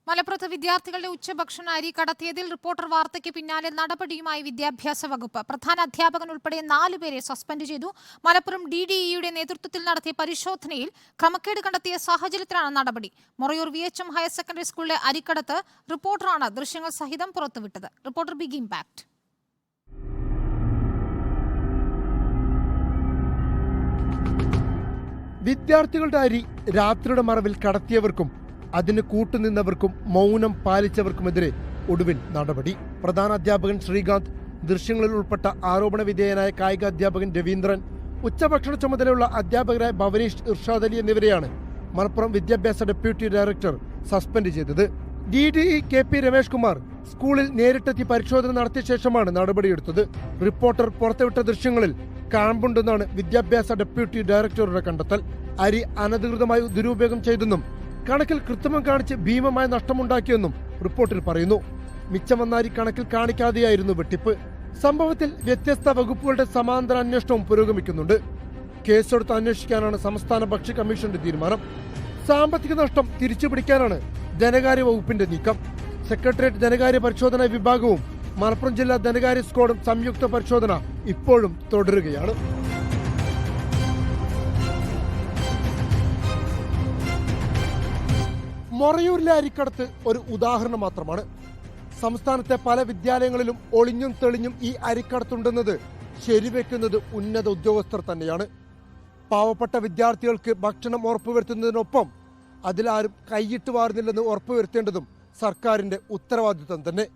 മലപ്പുറത്ത് വിദ്യാർത്ഥികളുടെ ഉച്ചഭക്ഷണ അരി കടത്തിയതിൽ റിപ്പോർട്ടർ വാർത്തയ്ക്ക് പിന്നാലെ നടപടിയുമായി വിദ്യാഭ്യാസ വകുപ്പ്. പ്രധാന അധ്യാപകൻ ഉൾപ്പെടെ 4 പേരെ സസ്പെൻഡ് ചെയ്തു. മലപ്പുറം DDEയുടെ നേതൃത്വത്തിൽ നടത്തിയ പരിശോധനയിൽ ക്രമക്കേട് കണ്ടെത്തിയ സാഹചര്യത്തിലാണ് നടപടി. മൊറയൂർ VHM ഹയർ സെക്കൻഡറി സ്കൂളിലെ അരിക്കടത്ത് റിപ്പോർട്ടറാണ് ദൃശ്യങ്ങൾ സഹിതം പുറത്തുവിട്ടത്. Reporter big impact. വിദ്യാർത്ഥികളുടെ അരി രാത്രിയുടെ മറവിൽ കടത്തിയവർക്കും അതിന് കൂട്ടുനിന്നവർക്കും മൗനം പാലിച്ചവർക്കുമെതിരെ ഒടുവിൽ നടപടി. പ്രധാന അധ്യാപകൻ ശ്രീകാന്ത്, ദൃശ്യങ്ങളിൽ ഉൾപ്പെട്ട ആരോപണ വിധേയനായ കായിക അധ്യാപകൻ രവീന്ദ്രൻ, ഉച്ചഭക്ഷണ ചുമതലയുള്ള അധ്യാപകരായ ഭവനീഷ്, ഇർഷാദ് അലി എന്നിവരെയാണ് മലപ്പുറം വിദ്യാഭ്യാസ ഡെപ്യൂട്ടി ഡയറക്ടർ സസ്പെൻഡ് ചെയ്തത്. DDE KP രമേഷ് കുമാർ സ്കൂളിൽ നേരിട്ടെത്തി പരിശോധന നടത്തിയ ശേഷമാണ് നടപടിയെടുത്തത്. റിപ്പോർട്ടർ പുറത്തുവിട്ട ദൃശ്യങ്ങളിൽ കാമ്പുണ്ടെന്നാണ് വിദ്യാഭ്യാസ ഡെപ്യൂട്ടി ഡയറക്ടറുടെ കണ്ടെത്തൽ. അരി അനധികൃതമായി ദുരുപയോഗം ചെയ്തെന്നും കണക്കിൽ കൃത്രിമം കാണിച്ച് ഭീമമായ നഷ്ടമുണ്ടാക്കിയെന്നും റിപ്പോർട്ടിൽ പറയുന്നു. മിച്ചം വന്ന അരി കണക്കിൽ കാണിക്കാതെയായിരുന്നു വെട്ടിപ്പ്. സംഭവത്തിൽ വ്യത്യസ്ത വകുപ്പുകളുടെ സമാന്തര അന്വേഷണവും പുരോഗമിക്കുന്നുണ്ട്. കേസെടുത്ത് അന്വേഷിക്കാനാണ് സംസ്ഥാന ഭക്ഷ്യ കമ്മീഷന്റെ തീരുമാനം. സാമ്പത്തിക നഷ്ടം തിരിച്ചുപിടിക്കാനാണ് ധനകാര്യ വകുപ്പിന്റെ നീക്കം. സെക്രട്ടേറിയറ്റ് ധനകാര്യ പരിശോധനാ വിഭാഗവും മലപ്പുറം ജില്ലാ ധനകാര്യ സ്ക്വാഡും സംയുക്ത പരിശോധന ഇപ്പോഴും തുടരുകയാണ്. മൊറയൂരിലെ അരിക്കടത്ത് ഒരു ഉദാഹരണം മാത്രമാണ്. സംസ്ഥാനത്തെ പല വിദ്യാലയങ്ങളിലും ഒളിഞ്ഞും തെളിഞ്ഞും ഈ അരിക്കടത്തുണ്ടെന്നത് ശരിവെക്കുന്നത് ഉന്നത ഉദ്യോഗസ്ഥർ തന്നെയാണ്. പാവപ്പെട്ട വിദ്യാർത്ഥികൾക്ക് ഭക്ഷണം ഉറപ്പുവരുത്തുന്നതിനൊപ്പം അതിലാരും കൈയിട്ട് വാറുന്നില്ലെന്ന് ഉറപ്പുവരുത്തേണ്ടതും സർക്കാരിന്റെ ഉത്തരവാദിത്വം തന്നെ.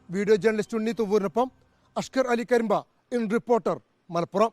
വീഡിയോ ജേർണലിസ്റ്റ് ഉണ്ണി തുവൂരിനൊപ്പം അഷ്കർ അലി കരിമ്പ, ഇൻ റിപ്പോർട്ടർ, മലപ്പുറം.